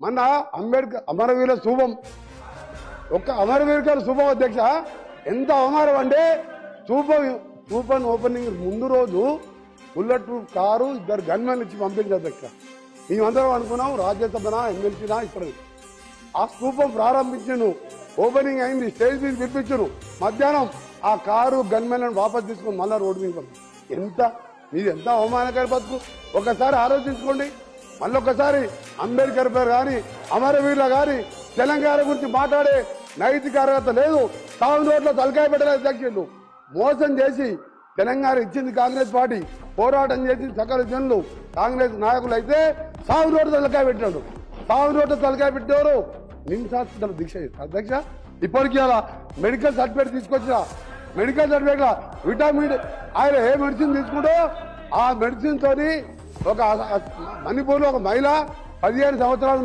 మన అంబేద్కర్ అమరవీరుల శుభం ఒక్క అమరవీరుల శుభం అధ్యక్ష ఎంత అవమానం అంటే సూపర్ ఓపెనింగ్ ముందు రోజు బుల్లెట్ ప్రూఫ్ కారు ఇద్దరు గన్మెన్ ఇచ్చి పంపించారు అధ్యక్ష. మేమందరం అనుకున్నాం రాజ్యసభనా ఎమ్మెల్సీనా ఇక్కడ ఆ స్థూపం ప్రారంభించను ఓపెనింగ్ అయింది స్టేజ్ మీద పిలిపించను మధ్యాహ్నం ఆ కారు గన్మెన్ వాపస్ తీసుకుని మళ్ళా రోడ్డు మీద ఎంత మీది ఎంత అవమానకర బతుకు ఒకసారి ఆలోచించుకోండి. మళ్ళొకసారి అంబేద్కర్ పేరు కానీ అమరవీరుల కానీ తెలంగాణ గురించి మాట్లాడే నైతిక అర్హత లేదు. సాగు రోడ్లో తలకాయ పెట్టలేదు అధ్యక్షులు మోసం చేసి తెలంగాణ ఇచ్చింది కాంగ్రెస్ పార్టీ పోరాటం చేసి సకల జనులు కాంగ్రెస్ నాయకులు అయితే సాగు రోడ్డు తలకాయ పెట్టాడు. సాగు రోడ్డు తలకాయ పెట్టేవారు నిమిషాలు దీక్ష చేస్తారు అధ్యక్ష. ఇప్పటికీ అలా మెడికల్ సర్టిఫికేట్ తీసుకొచ్చిన మెడికల్ సర్టిఫికేట్ విటామిన్ ఆయన ఏ మెడిసిన్ తీసుకుంటో ఆ మెడిసిన్ తోని ఒక మణిపూర్లో ఒక మహిళ 15 సంవత్సరాలు